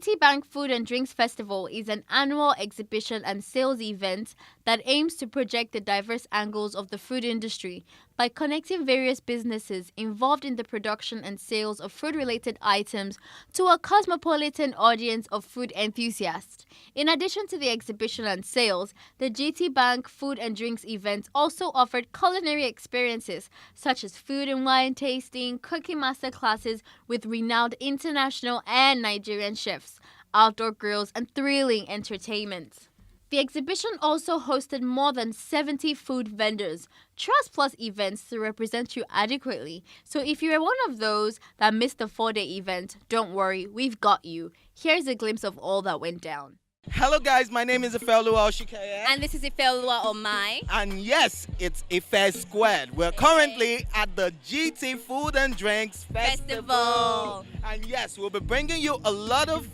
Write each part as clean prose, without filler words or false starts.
GTBank Food and Drinks Festival is an annual exhibition and sales event that aims to project the diverse angles of the food industry by connecting various businesses involved in the production and sales of food-related items to a cosmopolitan audience of food enthusiasts. In addition to the exhibition and sales, the GTBank Food and Drinks event also offered culinary experiences such as food and wine tasting, cooking master classes with renowned international and Nigerian chefs, outdoor grills, and thrilling entertainment. The exhibition also hosted more than 70 food vendors, Trust Plus events to represent you adequately. So if you're one of those that missed the 4-day event, don't worry, we've got you. Here's a glimpse of all that went down. Hello guys, my name is Olusola. And this is Omai. And yes, it's Ife Squared. We're currently at the GT Food and Drinks Festival. And yes, we'll be bringing you a lot of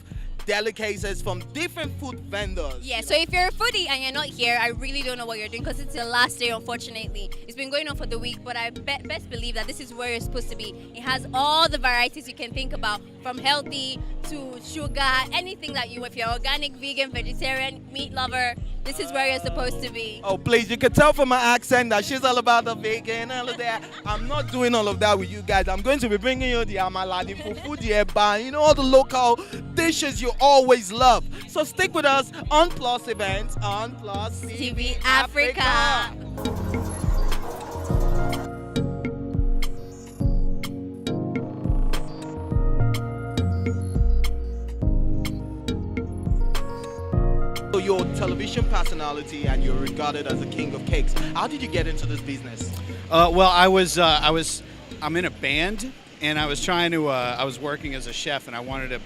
delicacies from different food vendors. Yeah, so if you're a foodie and you're not here, I really don't know what you're doing because it's the last day, unfortunately. It's been going on for the week, but I best believe that this is where you're supposed to be. It has all the varieties you can think about, from healthy to sugar, anything that if you're organic, vegan, vegetarian, meat lover, this is where you're supposed to be. Oh, please, you can tell from my accent that she's all about the vegan and all of that. I'm not doing all of that with you guys. I'm going to be bringing you the amala, the fufu, the eba, all the local dishes you always love. So stick with us on Plus Events on Plus TV Africa. So you're a television personality and you're regarded as the king of cakes. How did you get into this business? Well, I'm in a band, and I was working as a chef, and I wanted to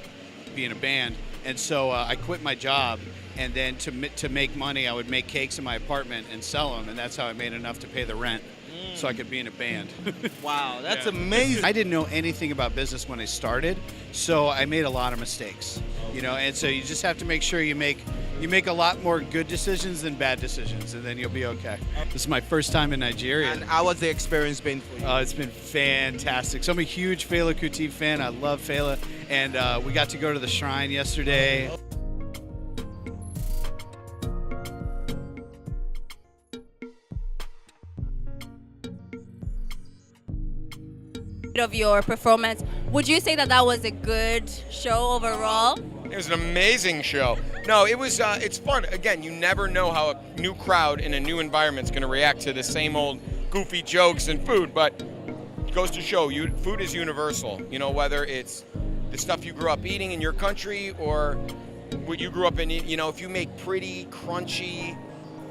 be in a band, and so I quit my job, and then to make money, I would make cakes in my apartment and sell them, and that's how I made enough to pay the rent, so I could be in a band. Wow, that's amazing. I didn't know anything about business when I started, so I made a lot of mistakes, and so you just have to make sure you make a lot more good decisions than bad decisions, and then you'll be okay. This is my first time in Nigeria. And how has the experience been for you? It's been fantastic. So I'm a huge Fela Kuti fan. I love Fela, and we got to go to the shrine yesterday. Of your performance, would you say that was a good show overall? It was an amazing show. No, it was. It's fun. Again, you never know how a new crowd in a new environment is going to react to the same old goofy jokes and food. But it goes to show you, food is universal. Whether it's the stuff you grew up eating in your country or what you grew up in. If you make pretty, crunchy,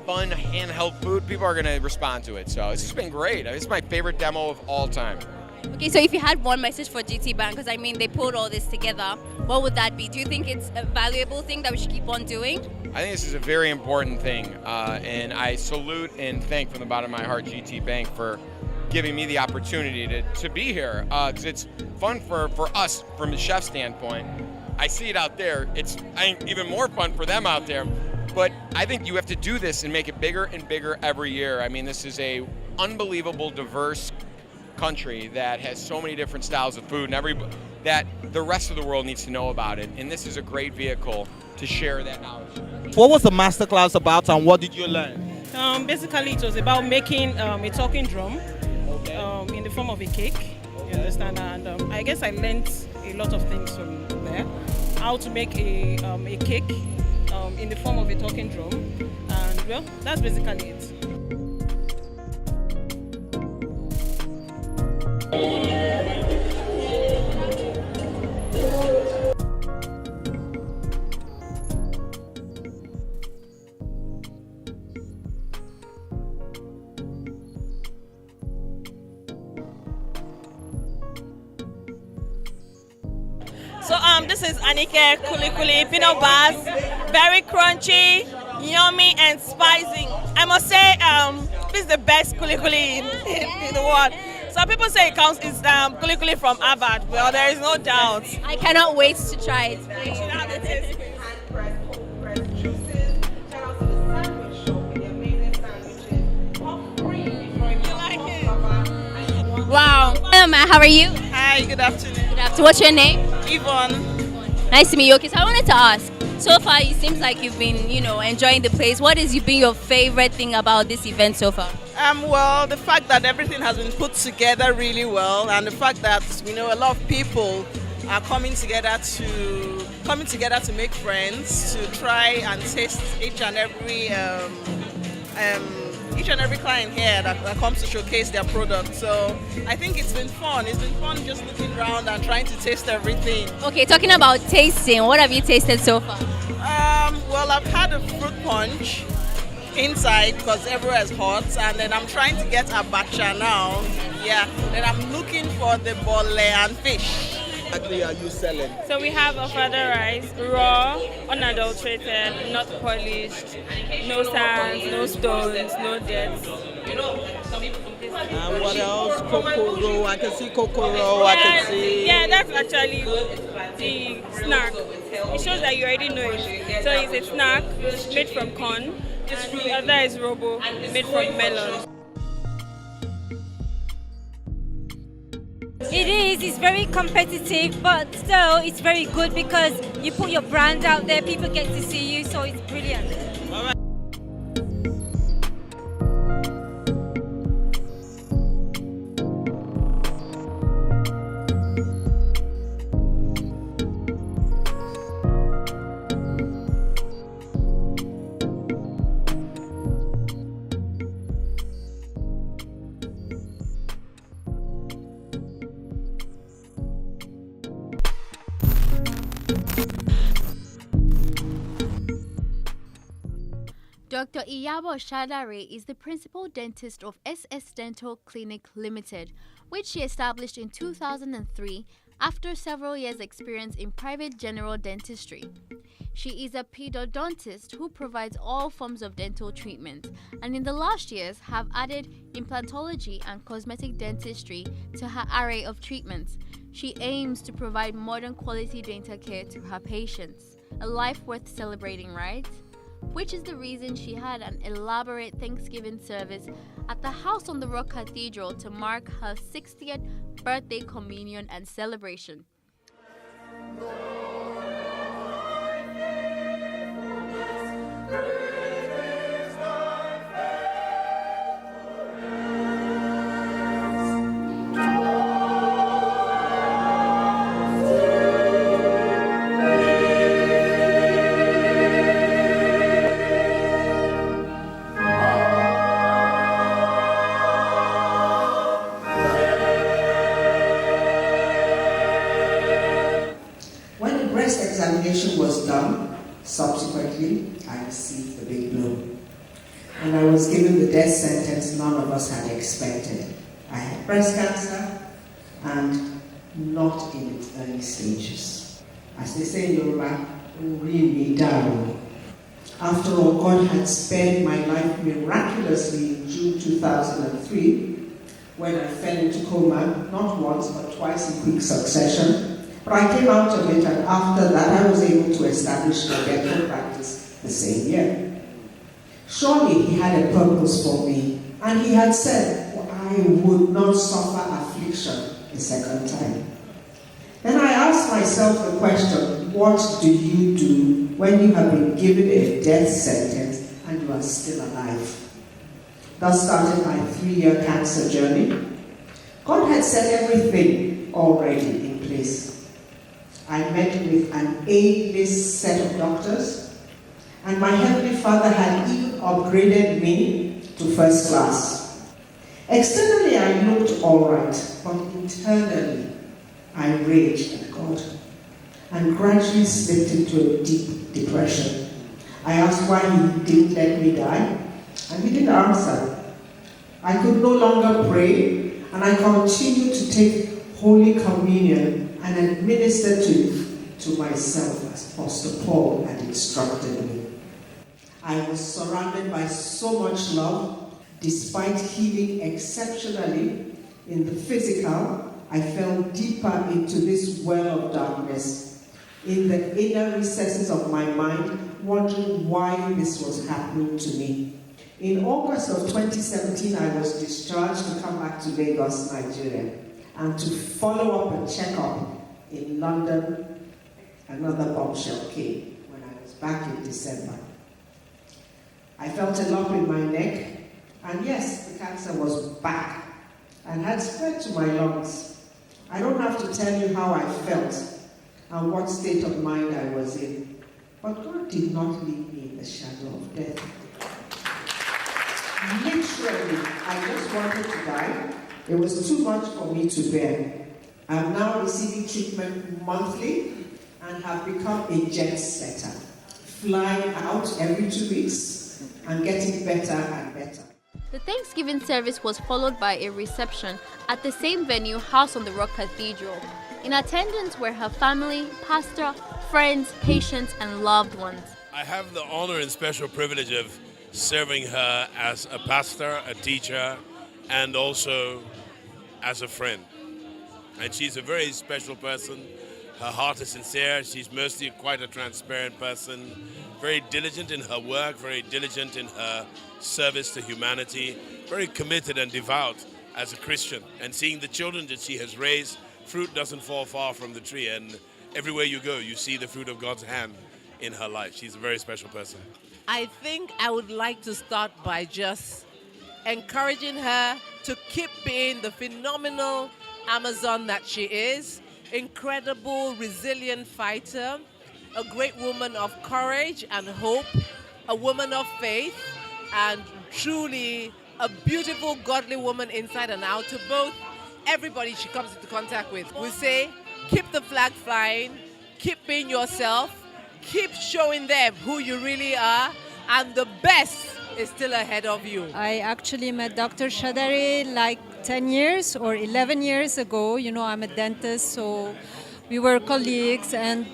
fun, handheld food, people are going to respond to it. So it's just been great. It's my favorite demo of all time. Okay, so if you had one message for GTBank, because they put all this together, what would that be? Do you think it's a valuable thing that we should keep on doing? I think this is a very important thing, and I salute and thank from the bottom of my heart GTBank for giving me the opportunity to be here. Because it's fun for us from a chef standpoint. I see it out there. It's even more fun for them out there. But I think you have to do this and make it bigger and bigger every year. This is a unbelievable, diverse country that has so many different styles of food, and that the rest of the world needs to know about it. And this is a great vehicle to share that knowledge. What was the masterclass about, and what did you learn? Basically, it was about making a talking drum in the form of a cake. You understand? And I guess I learned a lot of things from there. How to make a cake in the form of a talking drum, and well, that's basically it. So this is Anike Kuli peanut bars, very crunchy, yummy and spicy. I must say this is the best kuli in the world. Some people say it's kuli from Harvard. Well, there is no doubt. I cannot wait to try it. Wow. Hello, Ma. How are you? Hi, good afternoon. Good afternoon. What's your name? Yvonne. Nice to meet you. Okay, so I wanted to ask. So far, it seems like you've been, enjoying the place. What has been your favorite thing about this event so far? Well, the fact that everything has been put together really well, and the fact that a lot of people are coming together to make friends, to try and taste each and every client here that comes to showcase their product. So I think it's been fun. It's been fun just looking around and trying to taste everything. Okay, talking about tasting, what have you tasted so far? Well, I've had a fruit punch inside because everywhere is hot, and then I'm trying to get abacha now. Yeah, then I'm looking for the bole and fish. Exactly, are you selling? So we have avocado rice, raw, unadulterated, not polished, no sands, no stones, no dirt. And what else? Cocoa roll. I can see cocoa roll. I can see. Yeah, that's actually the snack. It shows that you already know it. So it's a snack made from corn, and the other is robo, made from melon. It's very competitive, but still it's very good because you put your brand out there, people get to see you, so it's brilliant. Dr. Iyabo Sadare is the principal dentist of SS Dental Clinic Limited, which she established in 2003 after several years' experience in private general dentistry. She is a pedodontist who provides all forms of dental treatment, and in the last years have added implantology and cosmetic dentistry to her array of treatments. She aims to provide modern quality dental care to her patients, a life worth celebrating, right? Which is the reason she had an elaborate Thanksgiving service at the house on the Rock Cathedral to mark her 60th birthday communion and celebration. Was done. Subsequently, I received the big blow. And I was given the death sentence none of us had expected. I had breast cancer and not in its early stages. As they say in Yoruba, really down. After all, God had spared my life miraculously in June 2003 when I fell into coma, not once but twice in quick succession. But I came out of it, and after that I was able to establish my dental practice the same year. Surely he had a purpose for me, and he had said I would not suffer affliction the second time. Then I asked myself the question, what do you do when you have been given a death sentence and you are still alive? Thus started my 3-year cancer journey. God had set everything already in place. I met with an A-list set of doctors, and my Heavenly Father had even upgraded me to first class. Externally, I looked all right, but internally, I raged at God and gradually slipped into a deep depression. I asked why he didn't let me die, and he didn't answer. I could no longer pray, and I continued to take Holy Communion and administer to myself as Apostle Paul had instructed me. I was surrounded by so much love. Despite healing exceptionally in the physical, I fell deeper into this well of darkness, in the inner recesses of my mind, wondering why this was happening to me. In August of 2017, I was discharged to come back to Lagos, Nigeria, and to follow up a checkup in London another bombshell came when I was back in December. I felt a lump in my neck, and yes, the cancer was back and had spread to my lungs. I don't have to tell you how I felt and what state of mind I was in, but God did not leave me in the shadow of death. Literally, I just wanted to die. It was too much for me to bear. I'm now receiving treatment monthly and have become a jet setter, flying out every 2 weeks and getting better and better. The Thanksgiving service was followed by a reception at the same venue housed on the Rock Cathedral. In attendance were her family, pastor, friends, patients, and loved ones. I have the honor and special privilege of serving her as a pastor, a teacher, and also as a friend. And she's a very special person. Her heart is sincere. She's mostly quite a transparent person, very diligent in her work, very diligent in her service to humanity, very committed and devout as a Christian. And seeing the children that she has raised, fruit doesn't fall far from the tree. And everywhere you go, you see the fruit of God's hand in her life. She's a very special person. I think I would like to start by just encouraging her to keep being the phenomenal Amazon that she is, incredible, resilient fighter, a great woman of courage and hope, a woman of faith, and truly a beautiful, godly woman inside and out to both everybody she comes into contact with. We say, keep the flag flying, keep being yourself, keep showing them who you really are, and the best is still ahead of you. I actually met Dr. Sadare like 10 years or 11 years ago. You know, I'm a dentist, so we were colleagues, and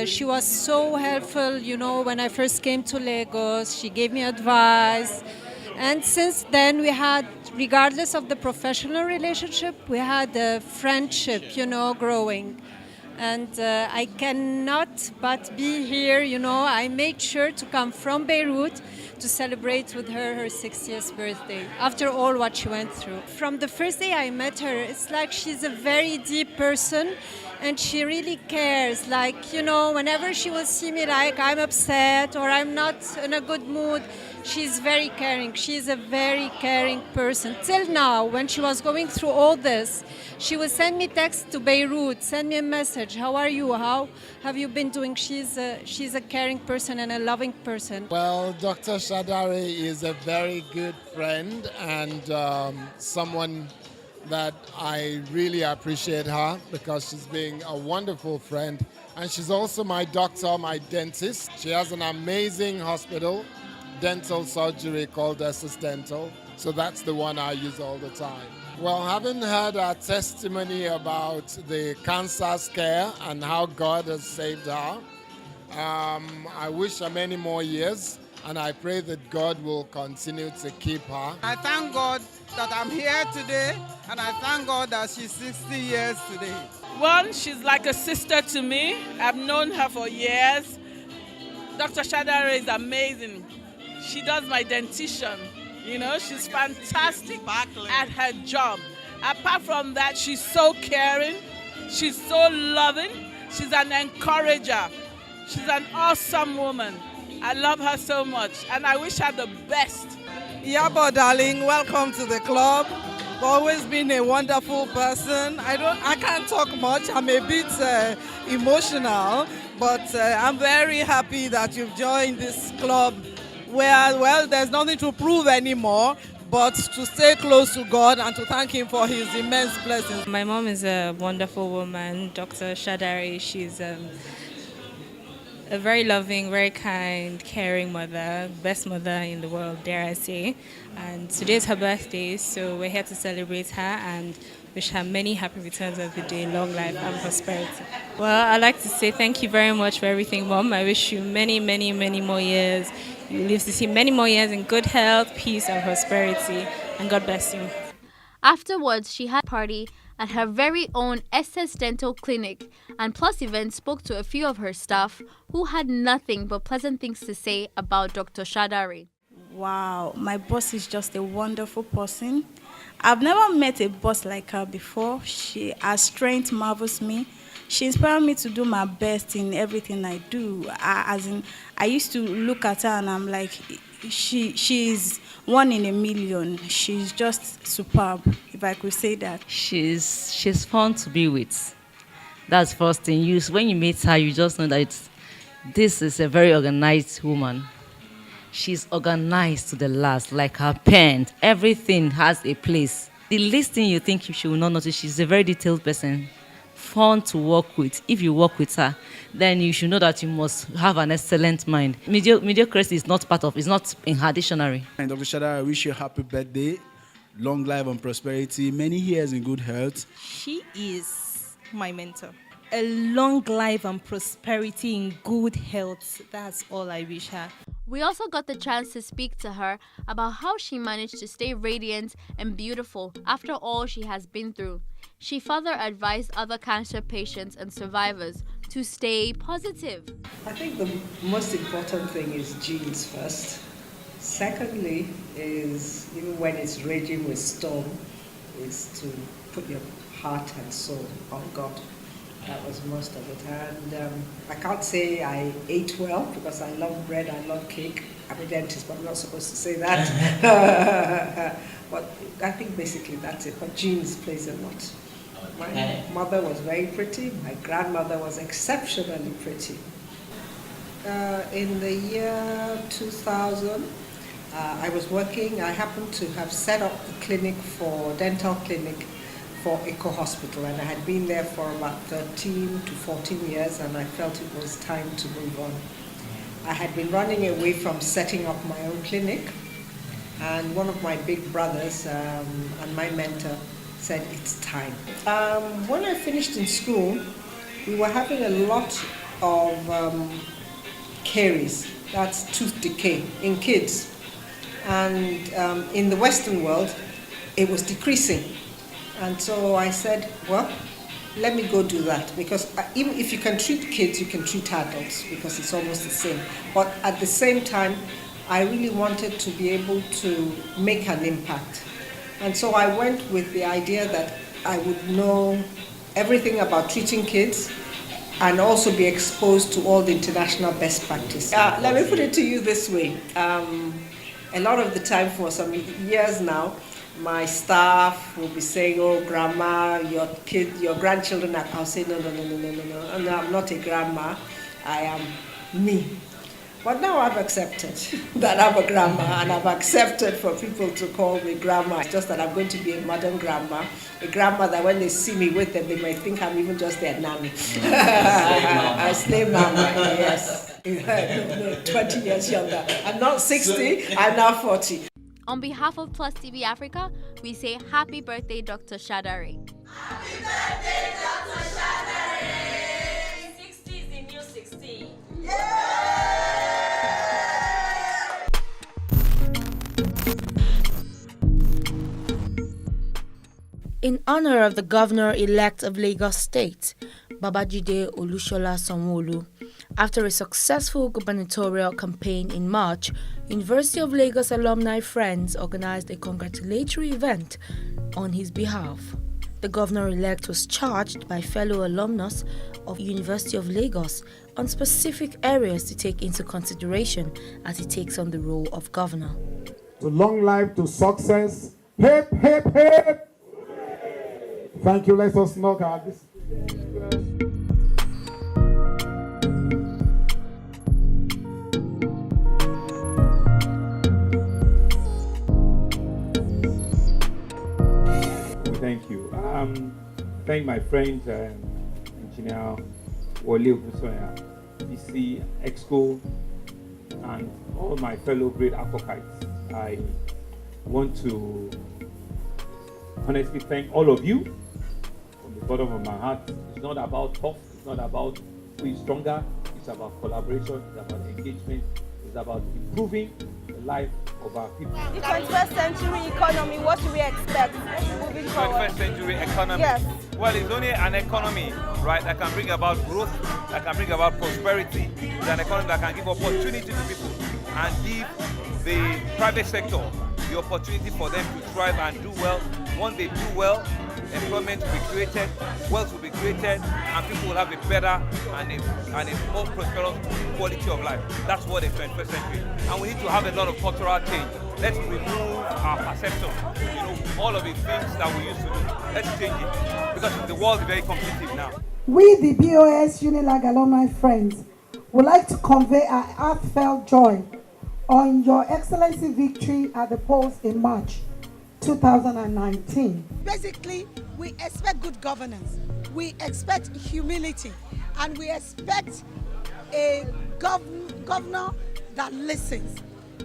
she was so helpful, you know, when I first came to Lagos. She gave me advice. And since then, we had, regardless of the professional relationship, we had a friendship, you know, growing. And I cannot but be here, you know. I made sure to come from Beirut to celebrate with her 60th birthday, after all what she went through. From the first day I met her, it's like she's a very deep person, and she really cares. Like, you know, whenever she will see me like I'm upset or I'm not in a good mood, she's very caring. She's a very caring person. Till now, when she was going through all this, she would send me texts to Beirut, send me a message. How are you? How have you been doing? She's a caring person and a loving person. Well, Dr. Sadare is a very good friend and someone that I really appreciate her because she's being a wonderful friend. And she's also my doctor, my dentist. She has an amazing hospital, dental surgery called Essex Dental. So that's the one I use all the time. Well, having heard her testimony about the cancer scare and how God has saved her, I wish her many more years, and I pray that God will continue to keep her. I thank God that I'm here today, and I thank God that she's 60 years today. One, she's like a sister to me. I've known her for years. Dr. Sadare is amazing. She does my dentition. You know, she's fantastic at her job. Apart from that, she's so caring. She's so loving. She's an encourager. She's an awesome woman. I love her so much, and I wish her the best. Iyabo, darling, welcome to the club. You've always been a wonderful person. I can't talk much. I'm a bit emotional, but I'm very happy that you've joined this club where, well, there's nothing to prove anymore, but to stay close to God and to thank Him for His immense blessings. My mom is a wonderful woman, Dr. Sadare. She's a very loving, very kind, caring mother, best mother in the world, dare I say. And today's her birthday, so we're here to celebrate her and wish her many happy returns of the day, long life and prosperity. Well, I'd like to say thank you very much for everything, Mom. I wish you many, many, many more years. You live to see many more years in good health, peace and prosperity, and God bless you. Afterwards, she had a party at her very own SS Dental Clinic, and Plus Events spoke to a few of her staff who had nothing but pleasant things to say about Dr. Sadare. Wow, my boss is just a wonderful person. I've never met a boss like her before. Her strength marvels me. she inspired me to do my best in everything I do. I used to look at her and I'm like, she's one in a million. She's just superb, if I could say that. She's fun to be with. That's first thing. When you meet her, you just know that this is a very organized woman. She's organized to the last, like her pen. Everything has a place. The least thing you think she will not notice, she's a very detailed person. Fun to work with. If you work with her, then you should know that you must have an excellent mind. Mediocrity is not it's not in her dictionary. And Dr. Sadare, I wish you a happy birthday, long life and prosperity, many years in good health. She is my mentor. A long life and prosperity in good health. That's all I wish her. We also got the chance to speak to her about how she managed to stay radiant and beautiful after all she has been through. She further advised other cancer patients and survivors to stay positive. I think the most important thing is genes first. Secondly is, even when it's raging with storm, is to put your heart and soul on God. That was most of it. And I can't say I ate well because I love bread, I love cake. I'm a dentist, but I'm not supposed to say that. But I think basically that's it. But genes plays a lot. My mother was very pretty. My grandmother was exceptionally pretty. In the year 2000, I was working. I happened to have set up the dental clinic for Eco Hospital, and I had been there for about 13 to 14 years, and I felt it was time to move on. I had been running away from setting up my own clinic, and one of my big brothers and my mentor said, it's time. When I finished in school, we were having a lot of caries, that's tooth decay, in kids. And in the Western world, it was decreasing. And so I said, well, let me go do that, because even if you can treat kids, you can treat adults, because it's almost the same. But at the same time, I really wanted to be able to make an impact. And so I went with the idea that I would know everything about treating kids and also be exposed to all the international best practice. Let me put it to you this way. A lot of the time, for some years now, my staff will be saying, oh, grandma, your grandchildren, I'll say, no, I'm not a grandma, I am me. But now I've accepted that I'm a grandma, and I've accepted for people to call me grandma. It's just that I'm going to be a modern grandma, a grandma that when they see me with them, they might think I'm even just their nanny. A slave mama, yes. 20 years younger. I'm not 60, I'm now 40. On behalf of Plus TV Africa, we say happy birthday, Dr. Sadare. Happy birthday, Dr. Sadare! 60 is the new 60. In honor of the governor-elect of Lagos State, Babajide Olusola Sanwo-Olu, after a successful gubernatorial campaign in March, University of Lagos Alumni Friends organized a congratulatory event on his behalf. The governor-elect was charged by fellow alumnus of University of Lagos on specific areas to take into consideration as he takes on the role of governor. So long life to success. Hip, hip, hip! Thank you. Let us knock out this. Thank you. Thank my friend, Engineer Olusola, DC, Exco, and all my fellow great advocates. I want to honestly thank all of you from the bottom of my heart. It's not about talk, it's not about who is stronger, it's about collaboration, it's about engagement, it's about improving the life of our people. The 21st century economy, what should we expect moving forward? 21st century economy? Yes. Well, it's only an economy, right, that can bring about growth, that can bring about prosperity. It's an economy that can give opportunity to people and give the private sector the opportunity for them to thrive and do well. Once they do well, employment will be created, wealth will be created, and people will have a better and a more prosperous quality of life. That's what the 21st century. And we need to have a lot of cultural change. Let's remove our perception. All of the things that we used to do. Let's change it, because the world is very competitive now. We, the BOS UNILAG alumni friends, would like to convey our heartfelt joy on Your Excellency victory at the polls in March 2019. Basically, we expect good governance, we expect humility, and we expect a governor that listens,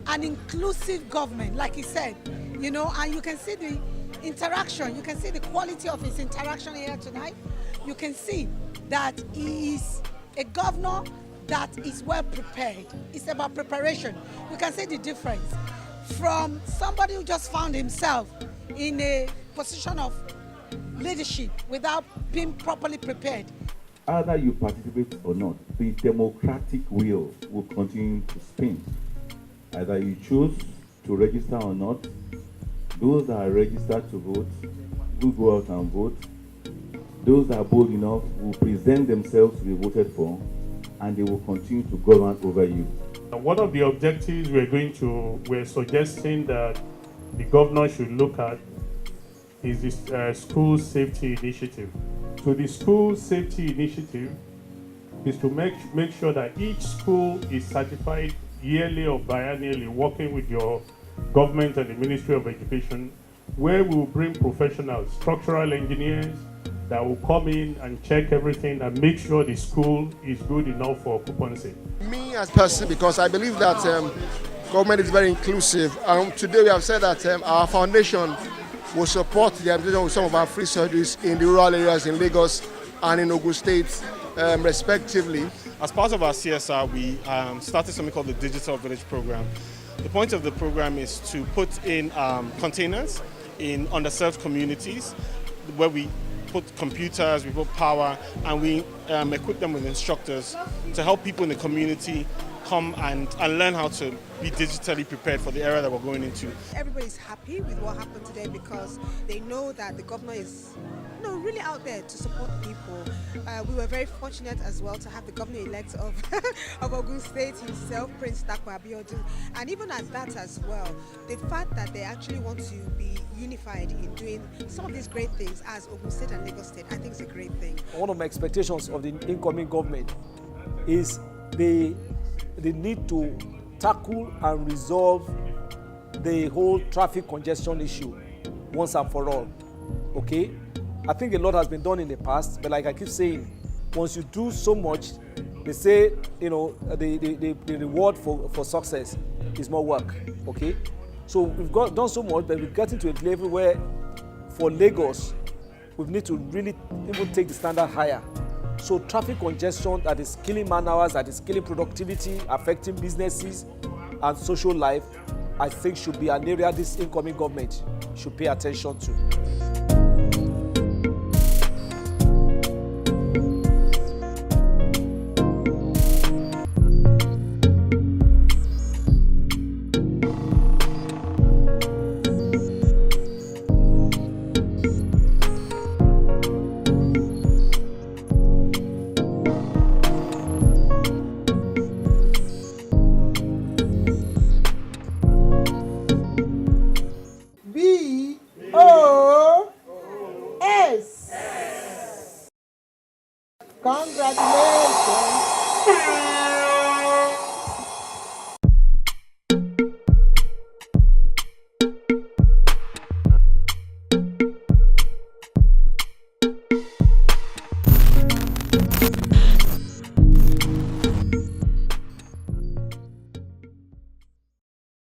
an inclusive government, like he said, and you can see the interaction, you can see the quality of his interaction here tonight. You can see that he is a governor that is well prepared. It's about preparation. You can see the difference from somebody who just found himself in a position of leadership without being properly prepared. Either you participate or not, the democratic wheel will continue to spin. Either you choose to register or not, those that are registered to vote will go out and vote. Those that are bold enough will present themselves to be voted for, and they will continue to govern over you. One of the objectives we're suggesting that the governor should look at is this school safety initiative. So the school safety initiative is to make sure that each school is certified yearly or biannually, working with your government and the Ministry of Education, where we will bring professionals, structural engineers, that will come in and check everything and make sure the school is good enough for occupancy. Me as a person, because I believe that government is very inclusive. Today we have said that our foundation will support the administration of some of our free surgeries in the rural areas in Lagos and in Ogun State, respectively. As part of our CSR, we started something called the Digital Village Program. The point of the program is to put in containers in underserved communities where we put computers, we put power, and we equip them with instructors to help people in the community come and learn how to be digitally prepared for the era that we're going into. Everybody's happy with what happened today because they know that the governor is really out there to support people. We were very fortunate as well to have the governor-elect of Ogun State himself, Prince Takwa Abiodun, and even at that as well, the fact that they actually want to be unified in doing some of these great things as Ogun State and Lagos State, I think is a great thing. One of my expectations of the incoming government is the need to tackle and resolve the whole traffic congestion issue once and for all. Okay? I think a lot has been done in the past, but like I keep saying, once you do so much, they say, the reward for success is more work. Okay? So we've done so much, but we're getting to a level where for Lagos, we need to really even take the standard higher. So traffic congestion that is killing man hours, that is killing productivity, affecting businesses and social life, I think should be an area this incoming government should pay attention to. Congratulations.